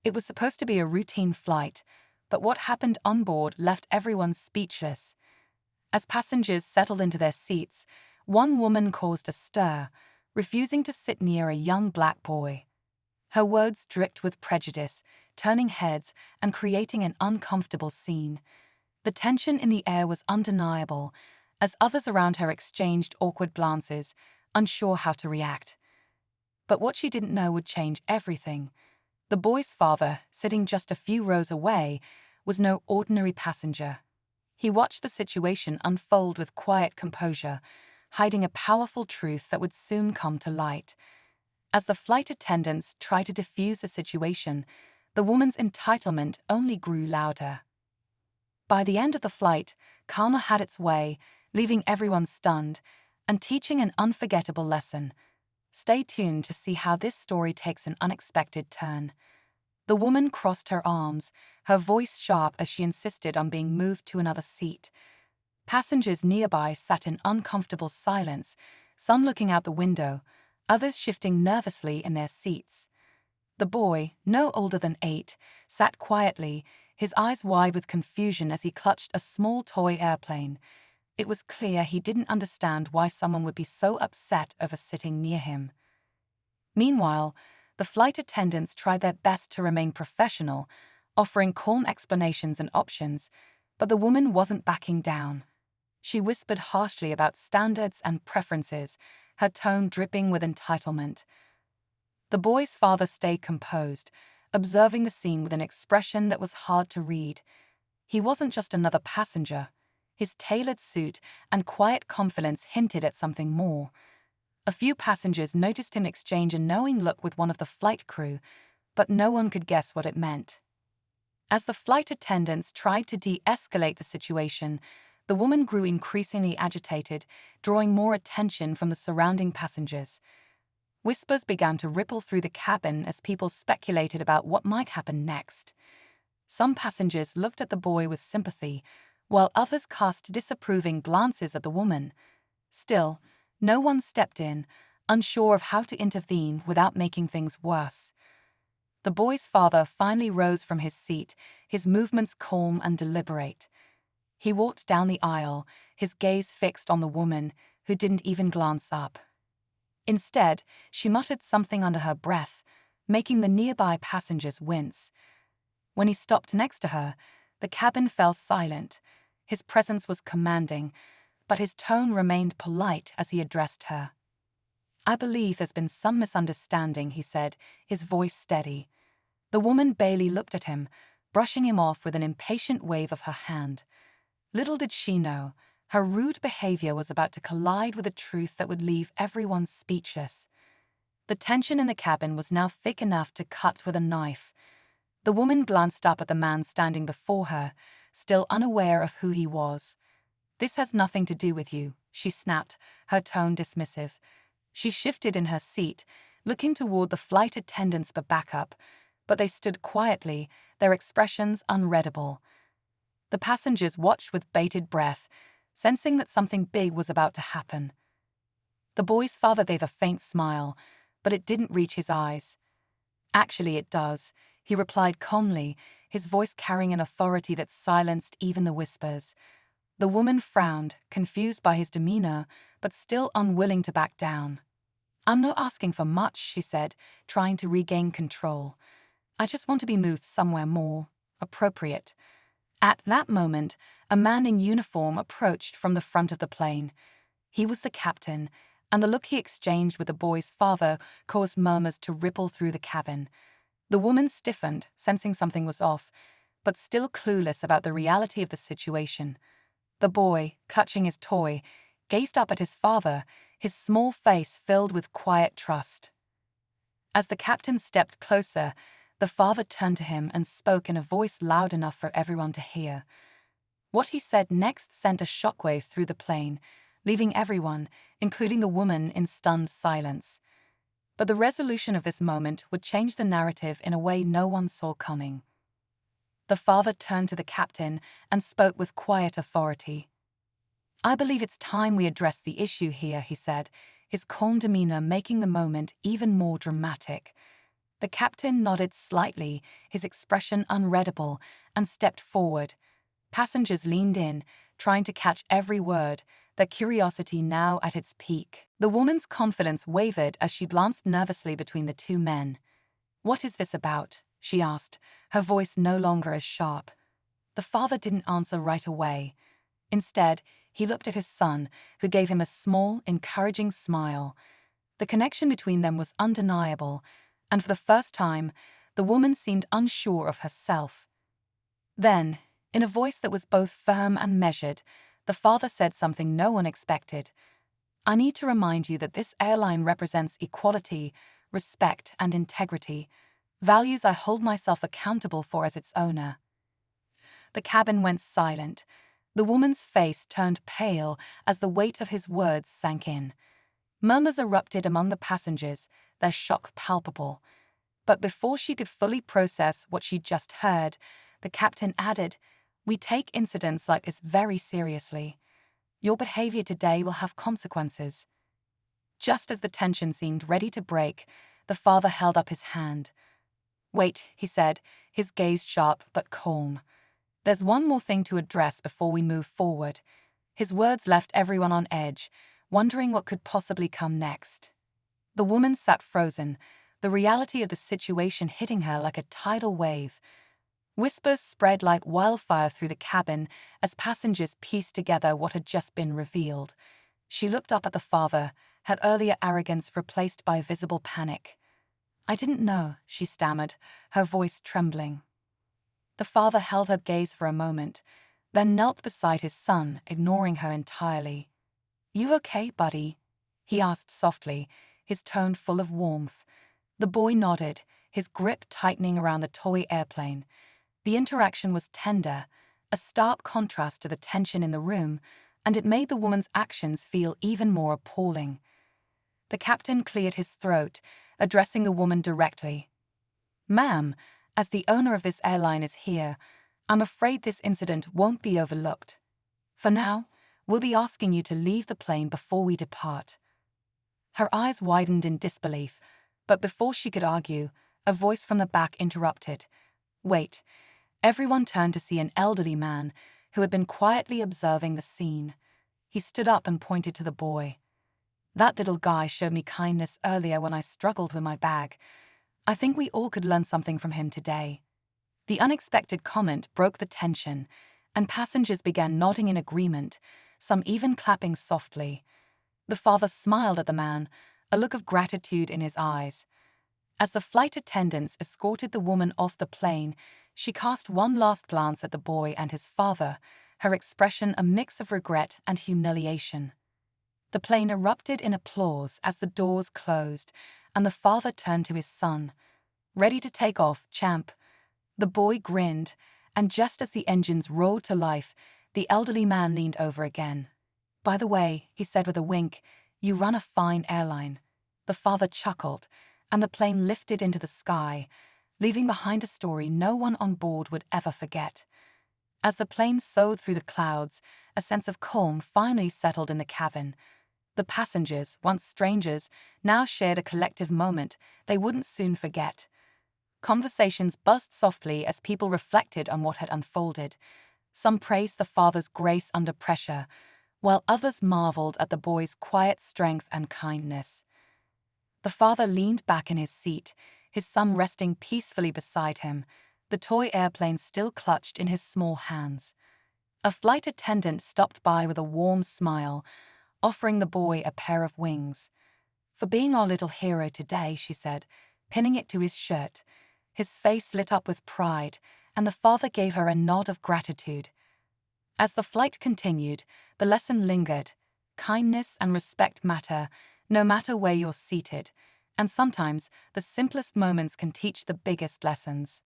It was supposed to be a routine flight, but what happened on board left everyone speechless. As passengers settled into their seats, one woman caused a stir, refusing to sit near a young black boy. Her words dripped with prejudice, turning heads and creating an uncomfortable scene. The tension in the air was undeniable, as others around her exchanged awkward glances, unsure how to react. But what she didn't know would change everything. The boy's father, sitting just a few rows away, was no ordinary passenger. He watched the situation unfold with quiet composure, hiding a powerful truth that would soon come to light. As the flight attendants tried to defuse the situation, the woman's entitlement only grew louder. By the end of the flight, karma had its way, leaving everyone stunned and teaching an unforgettable lesson. Stay tuned to see how this story takes an unexpected turn. The woman crossed her arms, her voice sharp as she insisted on being moved to another seat. Passengers nearby sat in uncomfortable silence, some looking out the window, others shifting nervously in their seats. The boy, no older than 8, sat quietly, his eyes wide with confusion as he clutched a small toy airplane. It was clear he didn't understand why someone would be so upset over sitting near him. Meanwhile, the flight attendants tried their best to remain professional, offering calm explanations and options, but the woman wasn't backing down. She whispered harshly about standards and preferences, her tone dripping with entitlement. The boy's father stayed composed, observing the scene with an expression that was hard to read. He wasn't just another passenger. His tailored suit and quiet confidence hinted at something more. A few passengers noticed him exchange a knowing look with one of the flight crew, but no one could guess what it meant. As the flight attendants tried to de-escalate the situation, the woman grew increasingly agitated, drawing more attention from the surrounding passengers. Whispers began to ripple through the cabin as people speculated about what might happen next. Some passengers looked at the boy with sympathy, while others cast disapproving glances at the woman. Still, no one stepped in, unsure of how to intervene without making things worse. The boy's father finally rose from his seat, his movements calm and deliberate. He walked down the aisle, his gaze fixed on the woman, who didn't even glance up. Instead, she muttered something under her breath, making the nearby passengers wince. When he stopped next to her, the cabin fell silent. His presence was commanding, but his tone remained polite as he addressed her. "I believe there's been some misunderstanding," he said, his voice steady. The woman barely looked at him, brushing him off with an impatient wave of her hand. Little did she know, her rude behavior was about to collide with a truth that would leave everyone speechless. The tension in the cabin was now thick enough to cut with a knife. The woman glanced up at the man standing before her, still unaware of who he was. "This has nothing to do with you," she snapped, her tone dismissive. She shifted in her seat, looking toward the flight attendants for backup, but they stood quietly, their expressions unreadable. The passengers watched with bated breath, sensing that something big was about to happen. The boy's father gave a faint smile, but it didn't reach his eyes. "Actually, it does," he replied calmly, his voice carrying an authority that silenced even the whispers. The woman frowned, confused by his demeanor, but still unwilling to back down. "I'm not asking for much," she said, trying to regain control. "I just want to be moved somewhere more appropriate." At that moment, a man in uniform approached from the front of the plane. He was the captain, and the look he exchanged with the boy's father caused murmurs to ripple through the cabin. The woman stiffened, sensing something was off, but still clueless about the reality of the situation. The boy, clutching his toy, gazed up at his father, his small face filled with quiet trust. As the captain stepped closer, the father turned to him and spoke in a voice loud enough for everyone to hear. What he said next sent a shockwave through the plane, leaving everyone, including the woman, in stunned silence. But the resolution of this moment would change the narrative in a way no one saw coming. The father turned to the captain and spoke with quiet authority. "I believe it's time we address the issue here," he said, his calm demeanor making the moment even more dramatic. The captain nodded slightly, his expression unreadable, and stepped forward. Passengers leaned in, trying to catch every word, their curiosity now at its peak. The woman's confidence wavered as she glanced nervously between the two men. "What is this about?" she asked, her voice no longer as sharp. The father didn't answer right away. Instead, he looked at his son, who gave him a small, encouraging smile. The connection between them was undeniable, and for the first time, the woman seemed unsure of herself. Then, in a voice that was both firm and measured, the father said something no one expected. "I need to remind you that this airline represents equality, respect, and integrity, values I hold myself accountable for as its owner." The cabin went silent. The woman's face turned pale as the weight of his words sank in. Murmurs erupted among the passengers, their shock palpable. But before she could fully process what she'd just heard, the captain added, "We take incidents like this very seriously. Your behavior today will have consequences." Just as the tension seemed ready to break, the father held up his hand. "Wait," he said, his gaze sharp but calm. "There's one more thing to address before we move forward." His words left everyone on edge, wondering what could possibly come next. The woman sat frozen, the reality of the situation hitting her like a tidal wave. Whispers spread like wildfire through the cabin as passengers pieced together what had just been revealed. She looked up at the father, her earlier arrogance replaced by visible panic. "I didn't know," she stammered, her voice trembling. The father held her gaze for a moment, then knelt beside his son, ignoring her entirely. "You okay, buddy?" he asked softly, his tone full of warmth. The boy nodded, his grip tightening around the toy airplane. The interaction was tender, a stark contrast to the tension in the room, and it made the woman's actions feel even more appalling. The captain cleared his throat, addressing the woman directly. "Ma'am, as the owner of this airline is here, I'm afraid this incident won't be overlooked. For now, we'll be asking you to leave the plane before we depart." Her eyes widened in disbelief, but before she could argue, a voice from the back interrupted. "Wait." Everyone turned to see an elderly man who had been quietly observing the scene. He stood up and pointed to the boy. "That little guy showed me kindness earlier when I struggled with my bag. I think we all could learn something from him today." The unexpected comment broke the tension, and passengers began nodding in agreement, some even clapping softly. The father smiled at the man, a look of gratitude in his eyes. As the flight attendants escorted the woman off the plane, she cast one last glance at the boy and his father, her expression a mix of regret and humiliation. The plane erupted in applause as the doors closed, and the father turned to his son. "Ready to take off, champ?" The boy grinned, and just as the engines roared to life, the elderly man leaned over again. "By the way," he said with a wink, "you run a fine airline." The father chuckled, and the plane lifted into the sky, leaving behind a story no one on board would ever forget. As the plane soared through the clouds, a sense of calm finally settled in the cabin. The passengers, once strangers, now shared a collective moment they wouldn't soon forget. Conversations buzzed softly as people reflected on what had unfolded. Some praised the father's grace under pressure, while others marveled at the boy's quiet strength and kindness. The father leaned back in his seat, his son resting peacefully beside him, the toy airplane still clutched in his small hands. A flight attendant stopped by with a warm smile, offering the boy a pair of wings. "For being our little hero today," she said, pinning it to his shirt. His face lit up with pride, and the father gave her a nod of gratitude. As the flight continued, the lesson lingered. Kindness and respect matter, no matter where you're seated, and sometimes the simplest moments can teach the biggest lessons.